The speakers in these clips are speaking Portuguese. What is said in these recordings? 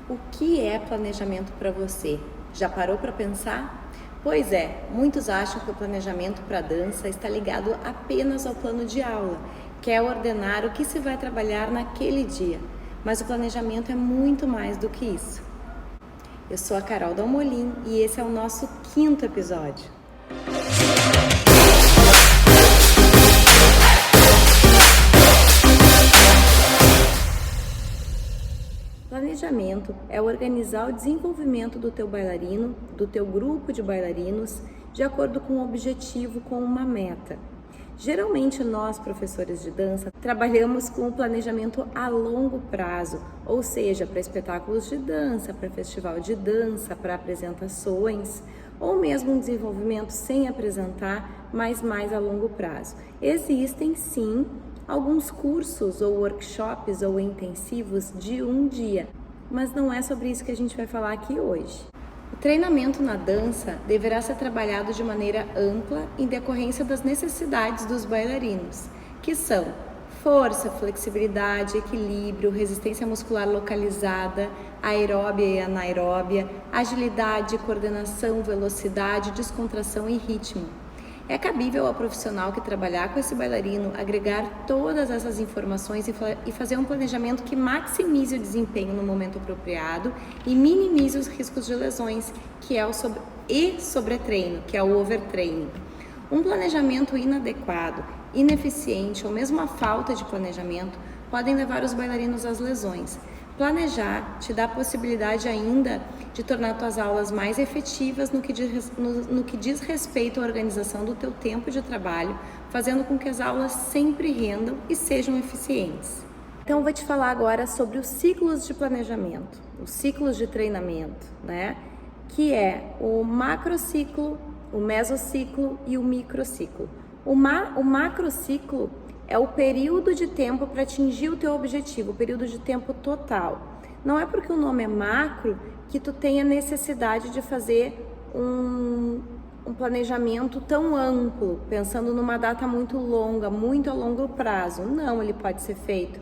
O que é planejamento para você? Já parou para pensar? Pois é, muitos acham que o planejamento para a dança está ligado apenas ao plano de aula, que é ordenar o que se vai trabalhar naquele dia. Mas o planejamento é muito mais do que isso. Eu sou a Carol Dalmolin e esse é o nosso 5º episódio. Planejamento é organizar o desenvolvimento do teu bailarino, do teu grupo de bailarinos, de acordo com um objetivo, com uma meta. Geralmente nós, professores de dança, trabalhamos com o planejamento a longo prazo, ou seja, para espetáculos de dança, para festival de dança, para apresentações, ou mesmo um desenvolvimento sem apresentar, mas mais a longo prazo. Existem sim alguns cursos ou workshops ou intensivos de um dia, mas não é sobre isso que a gente vai falar aqui hoje. O treinamento na dança deverá ser trabalhado de maneira ampla em decorrência das necessidades dos bailarinos, que são força, flexibilidade, equilíbrio, resistência muscular localizada, aeróbia e anaeróbia, agilidade, coordenação, velocidade, descontração e ritmo. É cabível ao profissional que trabalhar com esse bailarino agregar todas essas informações e fazer um planejamento que maximize o desempenho no momento apropriado e minimize os riscos de lesões, que é o sobretreino, que é o overtraining. Um planejamento inadequado, ineficiente ou mesmo a falta de planejamento podem levar os bailarinos às lesões. Planejar te dá a possibilidade ainda de tornar tuas aulas mais efetivas no que diz respeito à organização do teu tempo de trabalho, fazendo com que as aulas sempre rendam e sejam eficientes. Então, eu vou te falar agora sobre os ciclos de planejamento, os ciclos de treinamento, né? Que é o macrociclo, o mesociclo e o microciclo. O macrociclo é o período de tempo para atingir o teu objetivo, o período de tempo total. Não é porque o nome é macro que tu tenha necessidade de fazer um planejamento tão amplo, pensando numa data muito longa, muito a longo prazo. Não, ele pode ser feito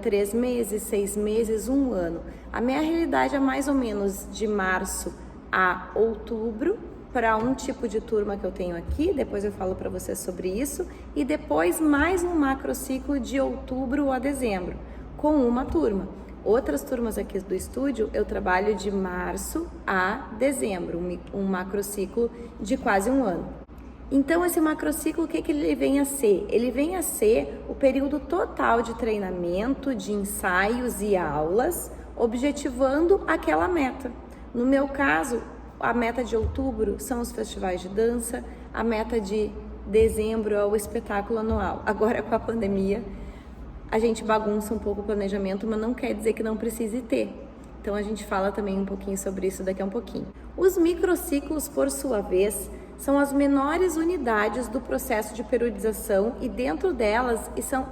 3 meses, 6 meses, 1 ano. A minha realidade é mais ou menos de março a outubro, para um tipo de turma que eu tenho aqui, depois eu falo para vocês sobre isso, e depois mais um macrociclo de outubro a dezembro, com uma turma. Outras turmas aqui do estúdio, eu trabalho de março a dezembro, um macrociclo de quase 1 ano. Então, esse macrociclo, o que ele vem a ser? Ele vem a ser o período total de treinamento, de ensaios e aulas, objetivando aquela meta. No meu caso, a meta de outubro são os festivais de dança, a meta de dezembro é o espetáculo anual. Agora, com a pandemia, a gente bagunça um pouco o planejamento, mas não quer dizer que não precise ter. Então, a gente fala também um pouquinho sobre isso daqui a um pouquinho. Os microciclos, por sua vez, são as menores unidades do processo de periodização e dentro delas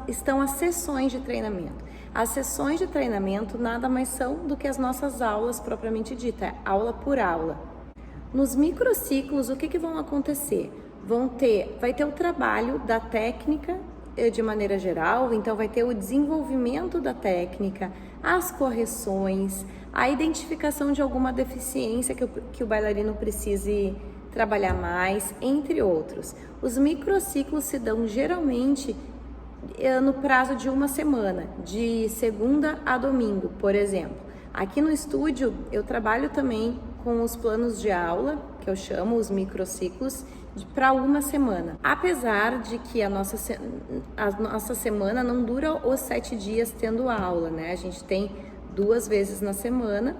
estão as sessões de treinamento. As sessões de treinamento nada mais são do que as nossas aulas propriamente dita, aula por aula. Nos microciclos, o que vão acontecer? Vai ter o trabalho da técnica de maneira geral, então vai ter o desenvolvimento da técnica, as correções, a identificação de alguma deficiência que o bailarino precise trabalhar mais, entre outros. Os microciclos se dão geralmente no prazo de 1 semana, de segunda a domingo, por exemplo. Aqui no estúdio eu trabalho também com os planos de aula, que eu chamo os microciclos, para 1 semana. Apesar de que a nossa semana não dura os 7 dias tendo aula, né? A gente tem 2 vezes na semana,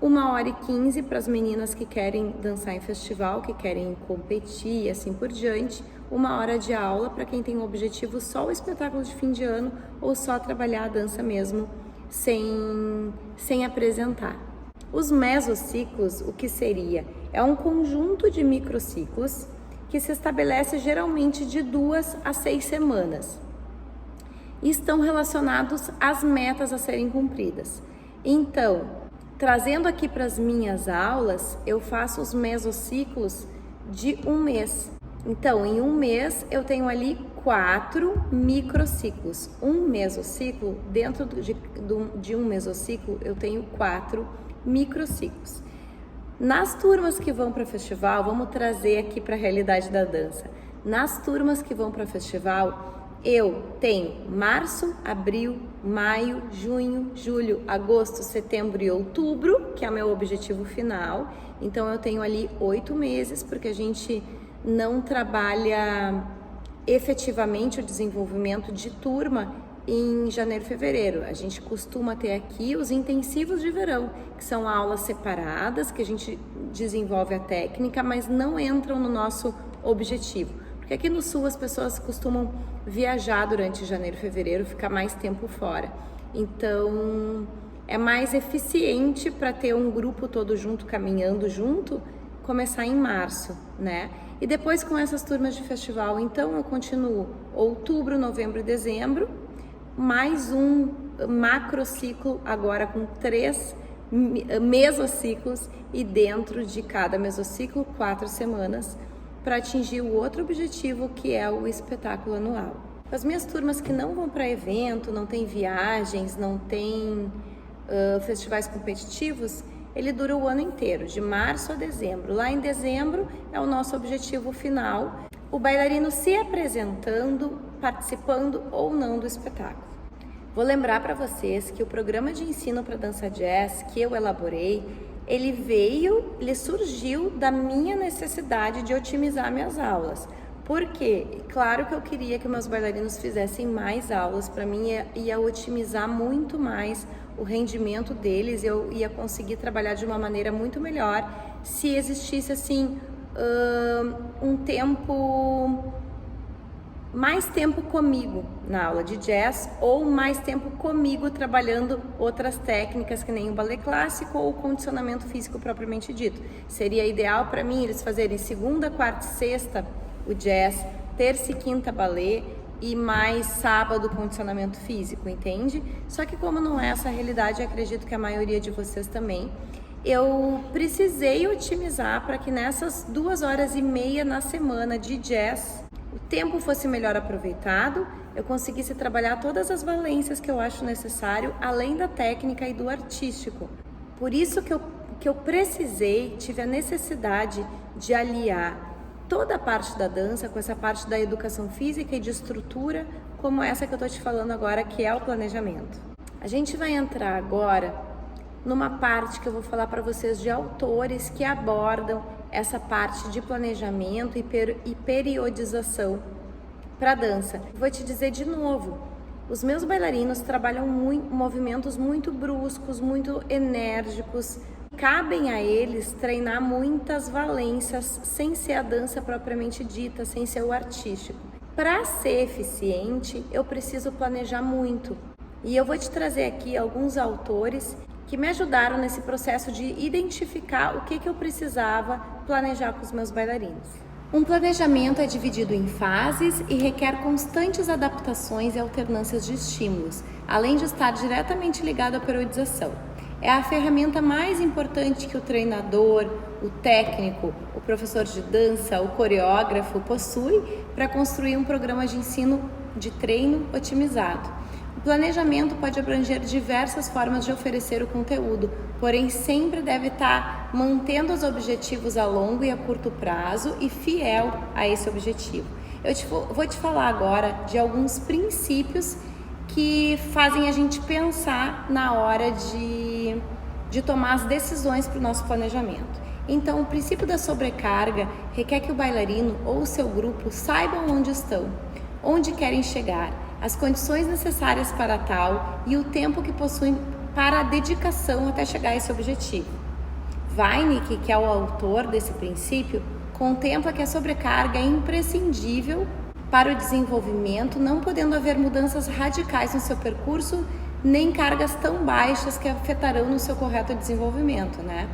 1h15 para as meninas que querem dançar em festival, que querem competir e assim por diante, 1 hora de aula para quem tem o objetivo só o espetáculo de fim de ano ou só trabalhar a dança mesmo sem apresentar. Os mesociclos, o que seria? É um conjunto de microciclos que se estabelece geralmente de 2 a 6 semanas e estão relacionados às metas a serem cumpridas. Então, trazendo aqui para as minhas aulas, eu faço os mesociclos de 1 mês. Então, em 1 mês, eu tenho ali 4 microciclos. Um mesociclo, dentro de um mesociclo, eu tenho 4 microciclos. Nas turmas que vão para o festival, vamos trazer aqui para a realidade da dança. Nas turmas que vão para o festival, eu tenho março, abril, maio, junho, julho, agosto, setembro e outubro, que é o meu objetivo final. Então eu tenho ali 8 meses, porque a gente não trabalha efetivamente o desenvolvimento de turma em janeiro e fevereiro. A gente costuma ter aqui os intensivos de verão, que são aulas separadas, que a gente desenvolve a técnica, mas não entram no nosso objetivo. Porque aqui no Sul as pessoas costumam viajar durante janeiro e fevereiro, ficar mais tempo fora. Então é mais eficiente para ter um grupo todo junto, caminhando junto, começar em março, né? E depois com essas turmas de festival, então eu continuo outubro, novembro e dezembro, mais um macrociclo agora com 3 mesociclos e dentro de cada mesociclo 4 semanas para atingir o outro objetivo, que é o espetáculo anual. As minhas turmas que não vão para evento, não tem viagens, não tem festivais competitivos, ele dura o ano inteiro, de março a dezembro. Lá em dezembro é o nosso objetivo final, o bailarino se apresentando, participando ou não do espetáculo. Vou lembrar para vocês que o programa de ensino para dança jazz que eu elaborei, ele surgiu da minha necessidade de otimizar minhas aulas. Por quê? Claro que eu queria que meus bailarinos fizessem mais aulas, para mim ia otimizar muito mais o rendimento deles, eu ia conseguir trabalhar de uma maneira muito melhor se existisse assim mais tempo comigo na aula de jazz ou mais tempo comigo trabalhando outras técnicas que nem o balé clássico ou o condicionamento físico propriamente dito. Seria ideal para mim eles fazerem segunda, quarta e sexta o jazz, terça e quinta balé e mais sábado condicionamento físico, entende? Só que como não é essa a realidade, acredito que a maioria de vocês também, eu precisei otimizar para que nessas 2h30 na semana de jazz o tempo fosse melhor aproveitado, eu conseguisse trabalhar todas as valências que eu acho necessário, além da técnica e do artístico. Por isso que eu tive a necessidade de aliar toda a parte da dança com essa parte da educação física e de estrutura, como essa que eu estou te falando agora, que é o planejamento. A gente vai entrar agora numa parte que eu vou falar para vocês de autores que abordam essa parte de planejamento e periodização para a dança. Vou te dizer de novo, os meus bailarinos trabalham movimentos muito bruscos, muito enérgicos. Cabem a eles treinar muitas valências sem ser a dança propriamente dita, sem ser o artístico. Para ser eficiente, eu preciso planejar muito. E eu vou te trazer aqui alguns autores que me ajudaram nesse processo de identificar o que eu precisava planejar com os meus bailarinos. Um planejamento é dividido em fases e requer constantes adaptações e alternâncias de estímulos, além de estar diretamente ligado à periodização. É a ferramenta mais importante que o treinador, o técnico, o professor de dança, o coreógrafo possui para construir um programa de ensino de treino otimizado. O planejamento pode abranger diversas formas de oferecer o conteúdo, porém sempre deve estar mantendo os objetivos a longo e a curto prazo e fiel a esse objetivo. Vou te falar agora de alguns princípios que fazem a gente pensar na hora de tomar as decisões para o nosso planejamento. Então, o princípio da sobrecarga requer que o bailarino ou o seu grupo saibam onde estão, onde querem chegar, as condições necessárias para tal e o tempo que possuem para a dedicação até chegar a esse objetivo. Weinicke, que é o autor desse princípio, contempla que a sobrecarga é imprescindível para o desenvolvimento, não podendo haver mudanças radicais no seu percurso, nem cargas tão baixas que afetarão no seu correto desenvolvimento, né?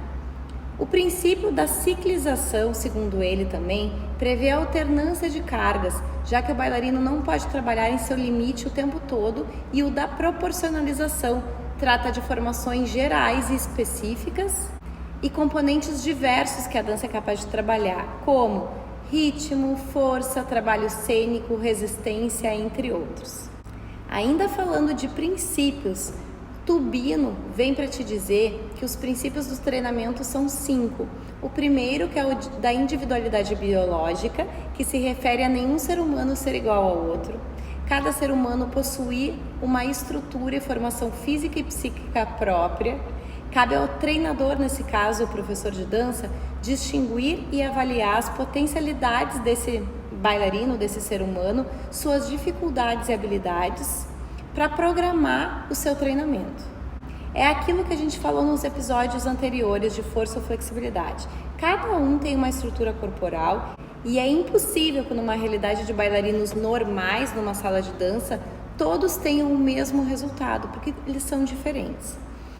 O princípio da ciclização, segundo ele também, prevê a alternância de cargas, já que o bailarino não pode trabalhar em seu limite o tempo todo, e o da proporcionalização trata de formações gerais e específicas e componentes diversos que a dança é capaz de trabalhar, como ritmo, força, trabalho cênico, resistência, entre outros. Ainda falando de princípios, Tubino vem para te dizer que os princípios do treinamento são 5. O primeiro, que é o da individualidade biológica, que se refere a nenhum ser humano ser igual ao outro. Cada ser humano possuir uma estrutura e formação física e psíquica própria. Cabe ao treinador, nesse caso o professor de dança, distinguir e avaliar as potencialidades desse bailarino, desse ser humano, suas dificuldades e habilidades, para programar o seu treinamento. É aquilo que a gente falou nos episódios anteriores de força ou flexibilidade. Cada um tem uma estrutura corporal e é impossível que numa realidade de bailarinos normais, numa sala de dança, todos tenham o mesmo resultado, porque eles são diferentes.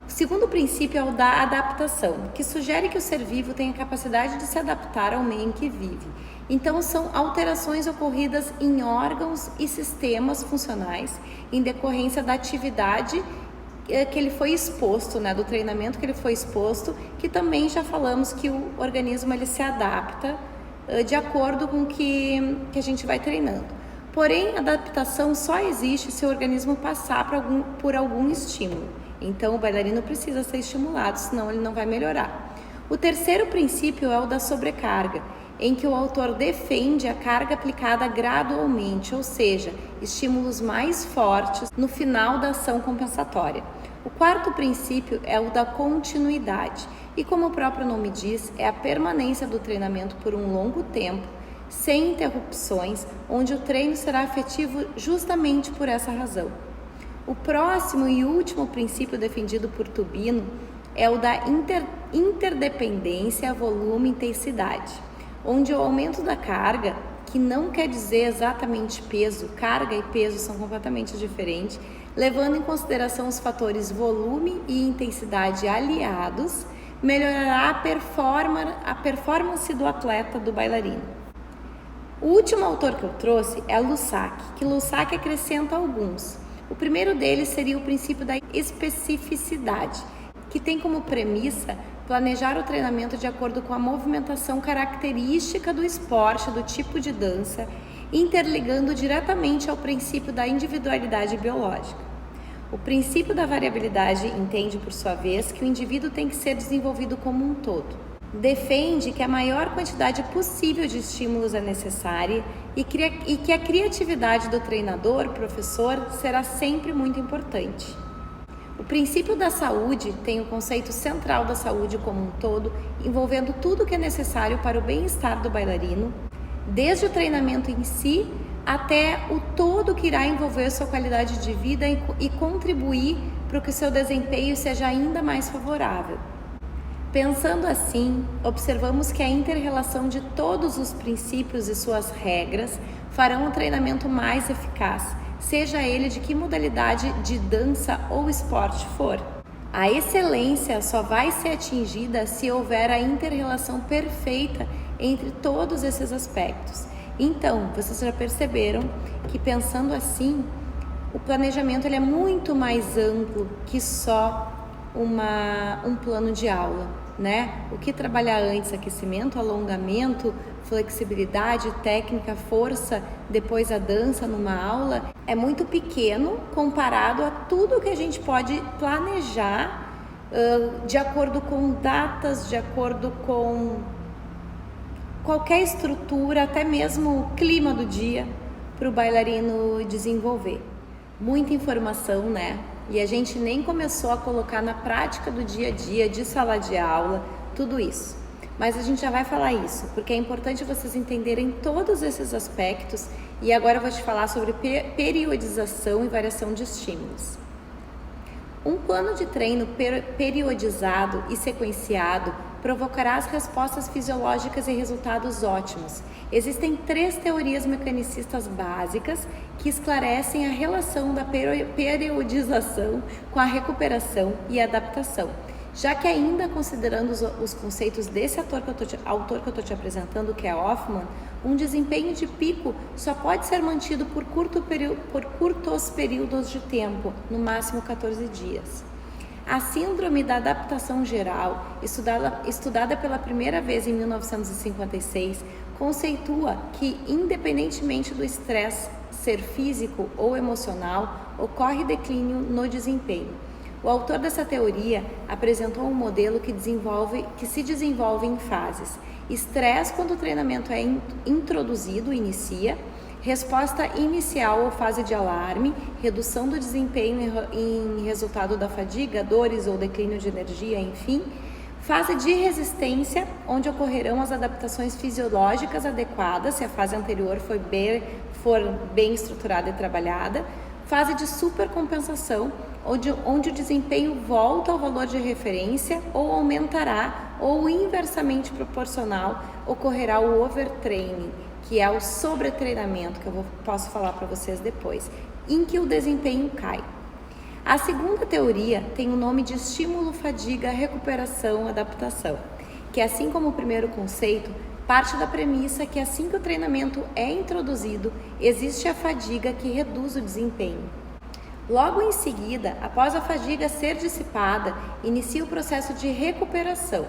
O segundo princípio é o da adaptação, que sugere que o ser vivo tem a capacidade de se adaptar ao meio em que vive. Então, são alterações ocorridas em órgãos e sistemas funcionais em decorrência da atividade que ele foi exposto, do treinamento que ele foi exposto, que também já falamos que o organismo ele se adapta de acordo com o que a gente vai treinando. Porém, a adaptação só existe se o organismo passar por algum estímulo. Então, o bailarino precisa ser estimulado, senão ele não vai melhorar. O terceiro princípio é o da sobrecarga, em que o autor defende a carga aplicada gradualmente, ou seja, estímulos mais fortes no final da ação compensatória. O quarto princípio é o da continuidade, e como o próprio nome diz, é a permanência do treinamento por um longo tempo, sem interrupções, onde o treino será afetivo justamente por essa razão. O próximo e último princípio defendido por Tubino é o da interdependência, volume e intensidade, onde o aumento da carga, que não quer dizer exatamente peso, carga e peso são completamente diferentes, levando em consideração os fatores volume e intensidade aliados, melhorará a performance do atleta, do bailarino. O último autor que eu trouxe é Lussac, que Lussac acrescenta alguns. O primeiro deles seria o princípio da especificidade, que tem como premissa planejar o treinamento de acordo com a movimentação característica do esporte, do tipo de dança, interligando diretamente ao princípio da individualidade biológica. O princípio da variabilidade entende, por sua vez, que o indivíduo tem que ser desenvolvido como um todo. Defende que a maior quantidade possível de estímulos é necessária e que a criatividade do treinador, professor, será sempre muito importante. O princípio da saúde tem o conceito central da saúde como um todo, envolvendo tudo o que é necessário para o bem-estar do bailarino, desde o treinamento em si até o todo que irá envolver sua qualidade de vida e contribuir para que o seu desempenho seja ainda mais favorável. Pensando assim, observamos que a inter-relação de todos os princípios e suas regras farão o treinamento mais eficaz, seja ele de que modalidade de dança ou esporte for. A excelência só vai ser atingida se houver a inter-relação perfeita entre todos esses aspectos. Então, vocês já perceberam que pensando assim, o planejamento ele é muito mais amplo que só um plano de aula, O que trabalhar antes, aquecimento, alongamento, flexibilidade, técnica, força, depois a dança numa aula, é muito pequeno comparado a tudo que a gente pode planejar de acordo com datas, de acordo com qualquer estrutura, até mesmo o clima do dia para o bailarino desenvolver. Muita informação, E a gente nem começou a colocar na prática do dia a dia, de sala de aula, tudo isso. Mas a gente já vai falar isso, porque é importante vocês entenderem todos esses aspectos e agora eu vou te falar sobre periodização e variação de estímulos. Um plano de treino periodizado e sequenciado provocará as respostas fisiológicas e resultados ótimos. Existem 3 teorias mecanicistas básicas que esclarecem a relação da periodização com a recuperação e adaptação. Já que ainda considerando os conceitos desse autor que eu estou te apresentando, que é Hoffman, um desempenho de pico só pode ser mantido por curtos períodos de tempo, no máximo 14 dias. A síndrome da adaptação geral, estudada pela primeira vez em 1956, conceitua que, independentemente do estresse ser físico ou emocional, ocorre declínio no desempenho. O autor dessa teoria apresentou um modelo que se desenvolve em fases: estresse quando o treinamento é introduzido, inicia, resposta inicial ou fase de alarme, redução do desempenho em resultado da fadiga, dores ou declínio de energia, enfim. Fase de resistência, onde ocorrerão as adaptações fisiológicas adequadas, se a fase anterior for bem estruturada e trabalhada. Fase de supercompensação, onde o desempenho volta ao valor de referência ou aumentará, ou inversamente proporcional, ocorrerá o overtraining, que é o sobretreinamento, que eu posso falar para vocês depois, em que o desempenho cai. A segunda teoria tem o nome de estímulo, fadiga, recuperação, adaptação, que assim como o primeiro conceito, parte da premissa que assim que o treinamento é introduzido, existe a fadiga que reduz o desempenho. Logo em seguida, após a fadiga ser dissipada, inicia o processo de recuperação,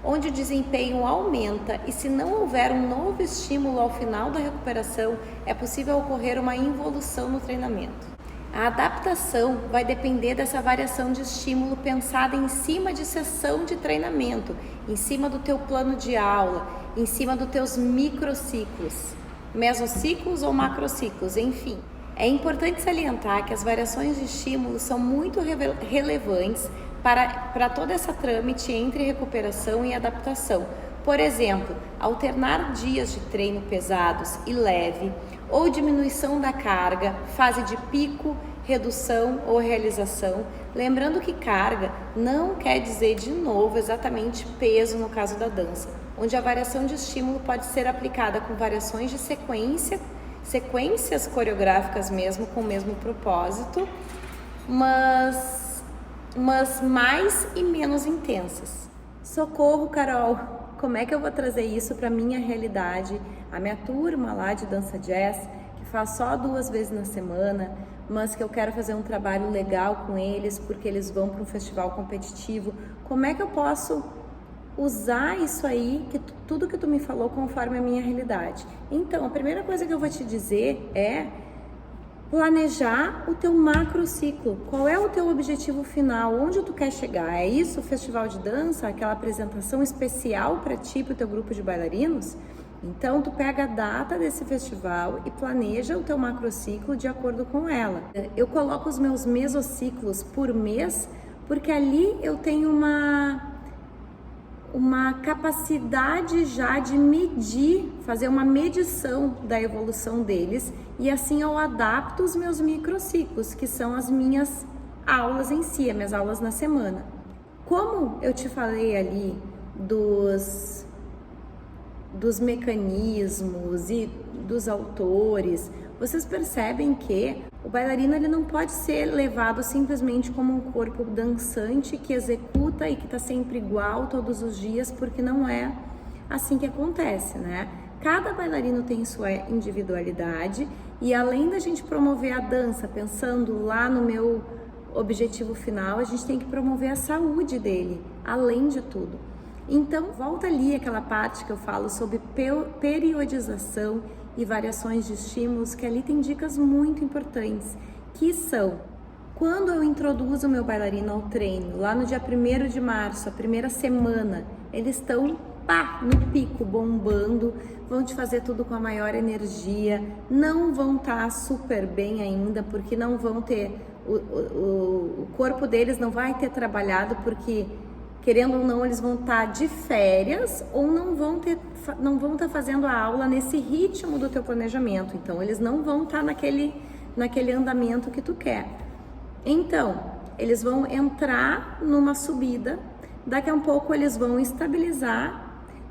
onde o desempenho aumenta e se não houver um novo estímulo ao final da recuperação, é possível ocorrer uma involução no treinamento. A adaptação vai depender dessa variação de estímulo pensada em cima de sessão de treinamento, em cima do teu plano de aula, em cima dos teus microciclos, mesociclos ou macrociclos, enfim. É importante salientar que as variações de estímulo são muito relevantes para toda essa trâmite entre recuperação e adaptação. Por exemplo, alternar dias de treino pesados e leve, ou diminuição da carga, fase de pico, redução ou realização. Lembrando que carga não quer dizer, de novo, exatamente peso no caso da dança, onde a variação de estímulo pode ser aplicada com variações de sequências coreográficas mesmo, com o mesmo propósito, mas mais e menos intensas. Socorro, Carol! Como é que eu vou trazer isso para minha realidade? A minha turma lá de dança jazz, que faz só 2 vezes na semana, mas que eu quero fazer um trabalho legal com eles, porque eles vão para um festival competitivo. Como é que eu posso usar isso aí, tudo que tu me falou, conforme a minha realidade? Então, a primeira coisa que eu vou te dizer é planejar o teu macrociclo. Qual é o teu objetivo final? Onde tu quer chegar? É isso, o festival de dança, aquela apresentação especial para ti, para o teu grupo de bailarinos? Então, tu pega a data desse festival e planeja o teu macrociclo de acordo com ela. Eu coloco os meus mesociclos por mês, porque ali eu tenho uma capacidade já de medir, fazer uma medição da evolução deles, e assim eu adapto os meus microciclos, que são as minhas aulas em si, as minhas aulas na semana. Como eu te falei ali dos mecanismos e dos autores, vocês percebem que o bailarino ele não pode ser levado simplesmente como um corpo dançante que executa e que está sempre igual todos os dias, porque não é assim que acontece, né? Cada bailarino tem sua individualidade, e além da gente promover a dança, pensando lá no meu objetivo final, a gente tem que promover a saúde dele, além de tudo. Então, volta ali aquela parte que eu falo sobre periodização e variações de estímulos, que ali tem dicas muito importantes, que são: quando eu introduzo o meu bailarino ao treino, lá no dia 1º de março, a primeira semana, eles estão no pico, bombando, vão te fazer tudo com a maior energia, não vão estar super bem ainda, porque não vão ter, o corpo deles não vai ter trabalhado, porque querendo ou não, eles vão estar de férias ou não vão estar fazendo a aula nesse ritmo do teu planejamento. Então, eles não vão estar naquele andamento que tu quer. Então, eles vão entrar numa subida, daqui a um pouco eles vão estabilizar,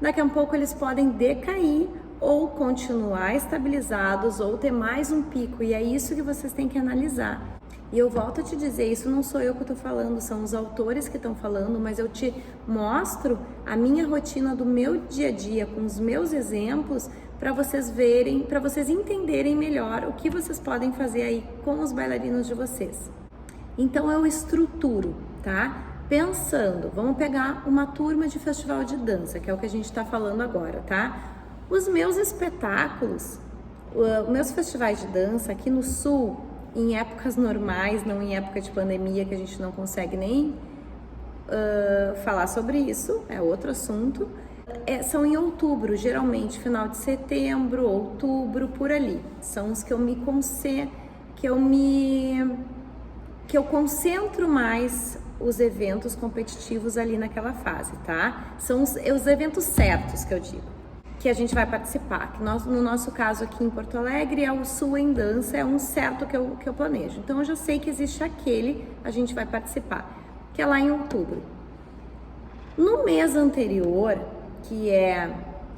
daqui a um pouco eles podem decair ou continuar estabilizados ou ter mais um pico. E é isso que vocês têm que analisar. E eu volto a te dizer, isso não sou eu que estou falando, são os autores que estão falando, mas eu te mostro a minha rotina do meu dia a dia, com os meus exemplos, para vocês verem, para vocês entenderem melhor o que vocês podem fazer aí com os bailarinos de vocês. Então eu estruturo tá? Pensando, vamos pegar uma turma de festival de dança, que é o que a gente está falando agora, tá? Os meus espetáculos, os meus festivais de dança aqui no Sul, em épocas normais, não em época de pandemia, que a gente não consegue nem falar sobre isso, é outro assunto, são em outubro, geralmente final de setembro, outubro, por ali. São os que eu concentro mais os eventos competitivos ali naquela fase, tá? São os eventos certos que eu digo, que a gente vai participar. Que no nosso caso aqui em Porto Alegre é o Sul em Dança, é um certo que eu planejo. Então eu já sei que existe aquele, a gente vai participar, que é lá em outubro. No mês anterior, que é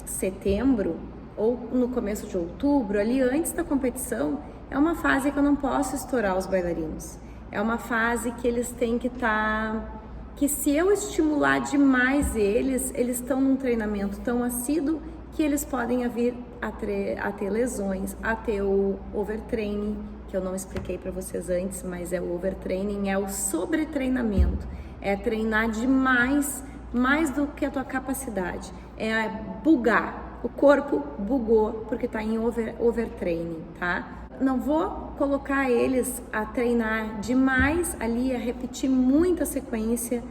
setembro, ou no começo de outubro, ali antes da competição, é uma fase que eu não posso estourar os bailarinos. É uma fase que eles têm que estar... que se eu estimular demais eles estão num treinamento tão assíduo que eles podem vir a ter lesões, a ter o overtraining, que eu não expliquei para vocês antes, mas é o overtraining, é o sobretreinamento, é treinar demais, mais do que a tua capacidade, é bugar, o corpo bugou porque está em overtraining, tá? Não vou colocar eles a treinar demais ali, a repetir muita sequência,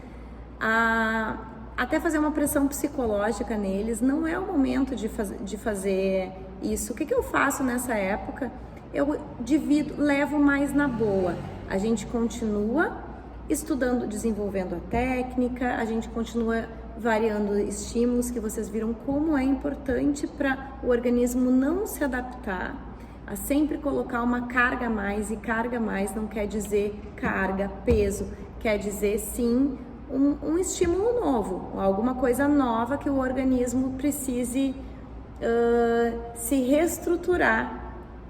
até fazer uma pressão psicológica neles. Não é o momento de fazer isso. O que eu faço nessa época? Eu levo mais na boa. A gente continua estudando, desenvolvendo a técnica, a gente continua variando estímulos, que vocês viram como é importante para o organismo não se adaptar a sempre colocar uma carga a mais, e carga a mais não quer dizer carga, peso, quer dizer sim um estímulo novo, alguma coisa nova que o organismo precise se reestruturar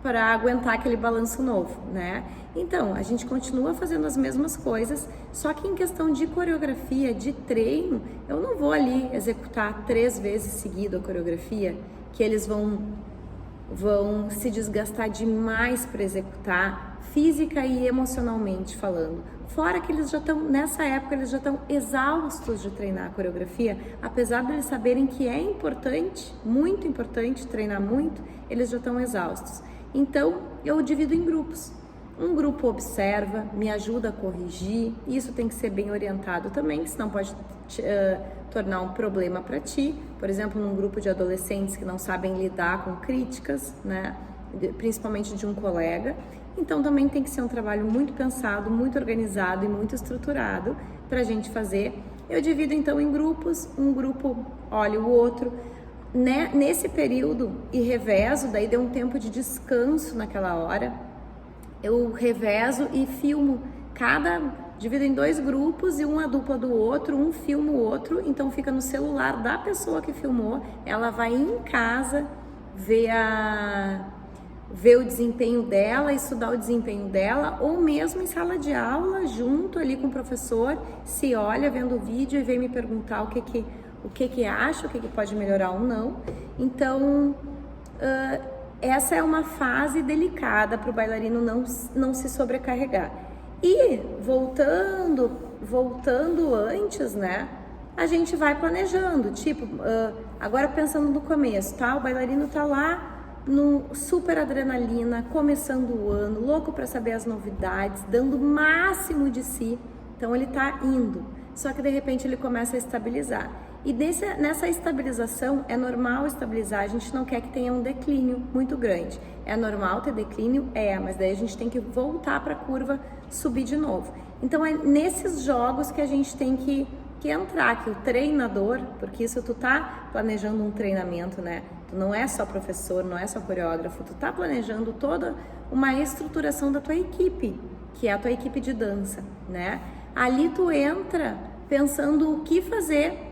para aguentar aquele balanço novo, né? Então, a gente continua fazendo as mesmas coisas, só que em questão de coreografia, de treino, eu não vou ali executar 3 vezes seguido a coreografia, que eles vão se desgastar demais para executar, física e emocionalmente falando. Fora que eles já estão, nessa época, eles já estão exaustos de treinar a coreografia, apesar de eles saberem que é importante, muito importante treinar muito, eles já estão exaustos. Então, eu divido em grupos. Um grupo observa, me ajuda a corrigir, isso tem que ser bem orientado também, senão pode tornar um problema para ti. Por exemplo, num grupo de adolescentes que não sabem lidar com críticas, né, principalmente de um colega. Então também tem que ser um trabalho muito pensado, muito organizado e muito estruturado para a gente fazer. Eu divido então em grupos, um grupo olha o outro, né, nesse período, e revezo, daí deu um tempo de descanso naquela hora, eu revezo e filmo divido em 2 grupos, e uma dupla do outro, um filma o outro, então fica no celular da pessoa que filmou, ela vai em casa ver o desempenho dela, estudar o desempenho dela, ou mesmo em sala de aula, junto ali com o professor, se olha vendo o vídeo e vem me perguntar o que acha, o que pode melhorar ou não. Então, essa é uma fase delicada para o bailarino não se sobrecarregar. E voltando antes, né, a gente vai planejando, tipo, agora pensando no começo, tá? O bailarino tá lá no super adrenalina, começando o ano, louco para saber as novidades, dando o máximo de si, então ele tá indo, só que de repente ele começa a estabilizar. E nessa estabilização, é normal estabilizar, a gente não quer que tenha um declínio muito grande. É normal ter declínio? Mas daí a gente tem que voltar para a curva, subir de novo. Então é nesses jogos que a gente tem que entrar, que o treinador, porque isso tu tá planejando um treinamento, né? Tu não é só professor, não é só coreógrafo, tu tá planejando toda uma estruturação da tua equipe, que é a tua equipe de dança, né? Ali tu entra pensando o que fazer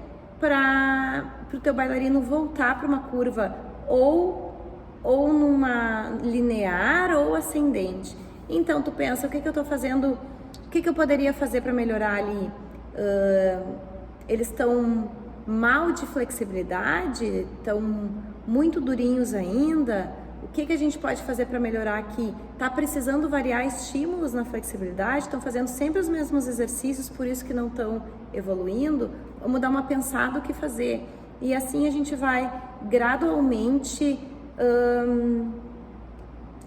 para o teu bailarino voltar para uma curva ou numa linear ou ascendente. Então tu pensa, o que eu estou fazendo, o que eu poderia fazer para melhorar ali? Eles estão mal de flexibilidade, estão muito durinhos ainda, o que a gente pode fazer para melhorar aqui? Tá precisando variar estímulos na flexibilidade? Estão fazendo sempre os mesmos exercícios, por isso que não estão evoluindo? Vamos dar uma pensada o que fazer. E assim a gente vai gradualmente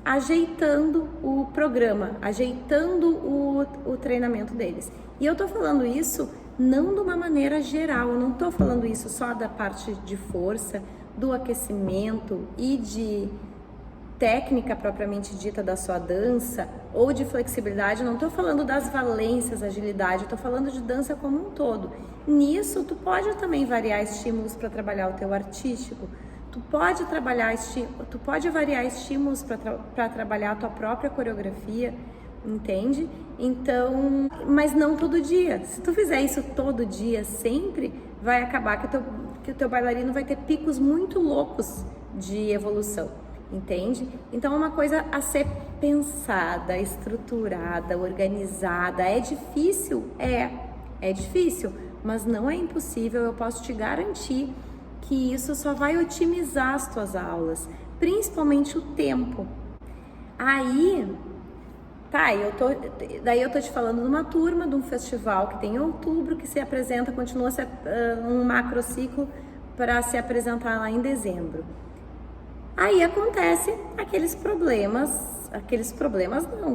ajeitando o programa, ajeitando o treinamento deles. E eu tô falando isso não de uma maneira geral, eu não tô falando isso só da parte de força, do aquecimento e de técnica propriamente dita da sua dança ou de flexibilidade, eu não estou falando das valências, agilidade, eu estou falando de dança como um todo. Nisso, tu pode também variar estímulos para trabalhar o teu artístico, tu pode variar estímulos para trabalhar a tua própria coreografia, entende? Então, mas não todo dia. Se tu fizer isso todo dia, sempre, vai acabar que o teu bailarino vai ter picos muito loucos de evolução. Entende? Então é uma coisa a ser pensada, estruturada, organizada. É difícil? É difícil, mas não é impossível. Eu posso te garantir que isso só vai otimizar as tuas aulas, principalmente o tempo. Aí, daí eu tô te falando de uma turma, de um festival que tem em outubro, que se apresenta, continua um macrociclo para se apresentar lá em dezembro. Aí acontece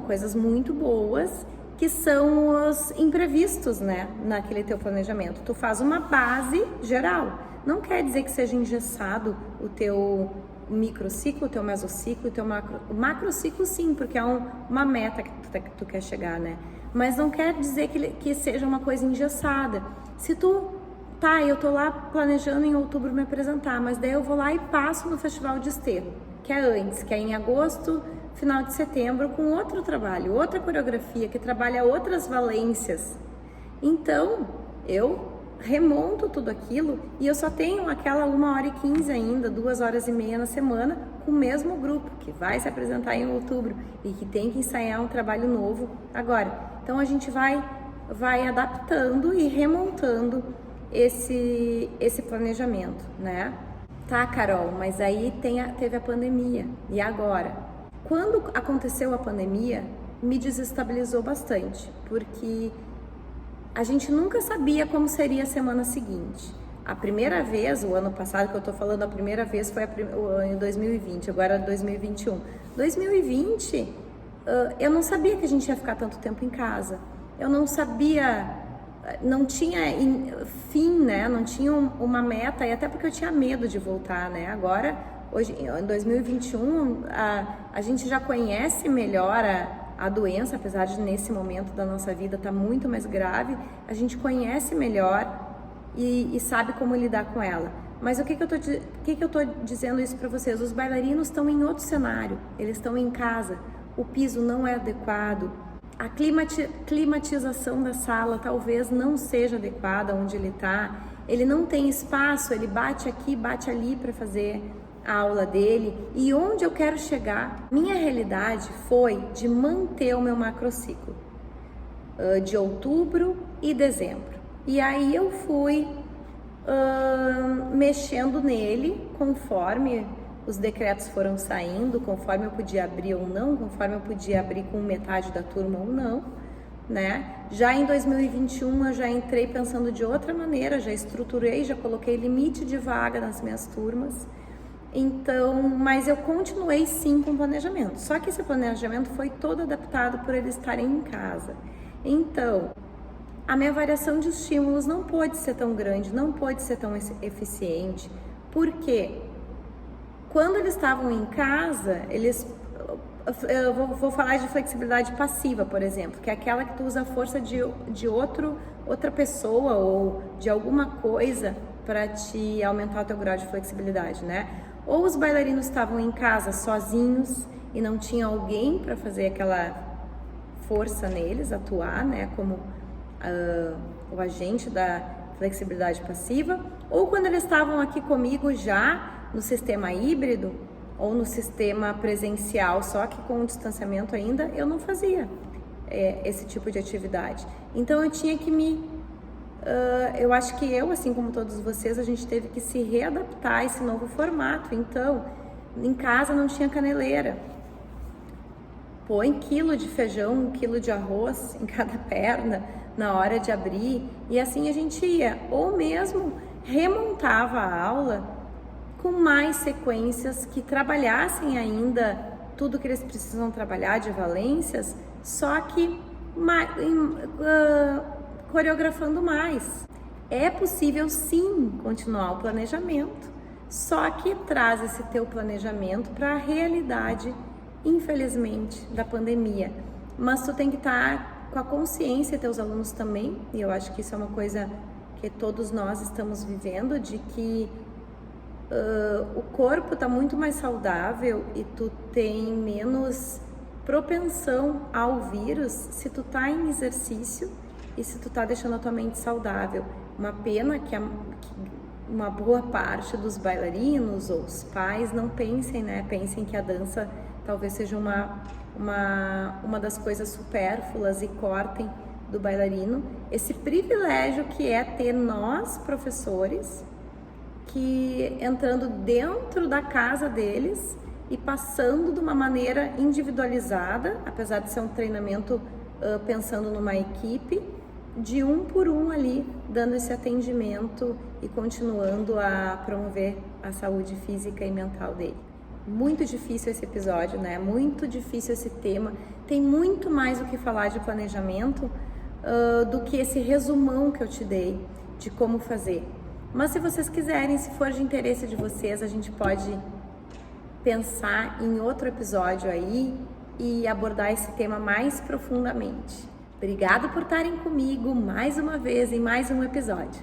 coisas muito boas, que são os imprevistos, né, naquele teu planejamento. Tu faz uma base geral, não quer dizer que seja engessado o teu microciclo, o teu mesociclo, o teu macrociclo sim, porque é uma meta que tu quer chegar, né, mas não quer dizer que seja uma coisa engessada. Se tu eu tô lá planejando em outubro me apresentar, mas daí eu vou lá e passo no Festival de Esteio, que é antes, que é em agosto, final de setembro, com outro trabalho, outra coreografia, que trabalha outras valências. Então, eu remonto tudo aquilo e eu só tenho aquela 1h15 ainda, 2h30 na semana, com o mesmo grupo, que vai se apresentar em outubro e que tem que ensaiar um trabalho novo agora. Então, a gente vai adaptando e remontando esse planejamento, né? Tá, Carol, mas aí teve a pandemia. E agora? Quando aconteceu a pandemia, me desestabilizou bastante, porque a gente nunca sabia como seria a semana seguinte. A primeira vez, o ano passado que eu tô falando, a primeira vez foi em 2020, agora 2021. 2020, eu não sabia que a gente ia ficar tanto tempo em casa. Eu não sabia... Não tinha fim, né? Não tinha uma meta, e até porque eu tinha medo de voltar, né? Agora, hoje, em 2021, a gente já conhece melhor a doença, apesar de nesse momento da nossa vida estar muito mais grave, a gente conhece melhor e sabe como lidar com ela. Mas o que eu tô dizendo isso para vocês? Os bailarinos estão em outro cenário, eles estão em casa, o piso não é adequado, a climatização da sala talvez não seja adequada onde ele está, ele não tem espaço, ele bate aqui, bate ali para fazer a aula dele. E onde eu quero chegar? Minha realidade foi de manter o meu macrociclo de outubro e dezembro. E aí eu fui mexendo nele conforme os decretos foram saindo, conforme eu podia abrir ou não, conforme eu podia abrir com metade da turma ou não, né? Já em 2021 eu já entrei pensando de outra maneira, já estruturei, já coloquei limite de vaga nas minhas turmas. Então, mas eu continuei sim com o planejamento. Só que esse planejamento foi todo adaptado por eles estarem em casa. Então, a minha variação de estímulos não pôde ser tão grande, não pôde ser tão eficiente. Por quê? Quando eles estavam em casa, eu vou falar de flexibilidade passiva, por exemplo, que é aquela que tu usa a força de outra pessoa ou de alguma coisa para te aumentar o teu grau de flexibilidade, né? Ou os bailarinos estavam em casa sozinhos e não tinha alguém para fazer aquela força neles, atuar, né, como o agente da flexibilidade passiva, ou quando eles estavam aqui comigo já no sistema híbrido ou no sistema presencial, só que com o distanciamento ainda, eu não fazia esse tipo de atividade. Então eu tinha que eu acho que assim como todos vocês, a gente teve que se readaptar a esse novo formato. Então, Em casa não tinha caneleira. Põe quilo de feijão, 1 quilo de arroz em cada perna na hora de abrir, e assim a gente ia, ou mesmo remontava a aula com mais sequências que trabalhassem ainda tudo que eles precisam trabalhar de valências, só que coreografando mais. É possível sim continuar o planejamento, só que traz esse teu planejamento para a realidade, infelizmente, da pandemia. Mas tu tem que estar com a consciência, teus alunos também, e eu acho que isso é uma coisa que todos nós estamos vivendo, de que o corpo está muito mais saudável e tu tem menos propensão ao vírus se tu tá em exercício e se tu tá deixando a tua mente saudável. Uma pena que uma boa parte dos bailarinos ou os pais não pensem, né? Pensem que a dança talvez seja uma das coisas supérfluas e cortem do bailarino esse privilégio que é ter nós, professores, que entrando dentro da casa deles e passando de uma maneira individualizada, apesar de ser um treinamento pensando numa equipe, de um por um ali, dando esse atendimento e continuando a promover a saúde física e mental dele. Muito difícil esse episódio, né? Muito difícil esse tema. Tem muito mais o que falar de planejamento do que esse resumão que eu te dei de como fazer. Mas se vocês quiserem, se for de interesse de vocês, a gente pode pensar em outro episódio aí e abordar esse tema mais profundamente. Obrigada por estarem comigo mais uma vez em mais um episódio.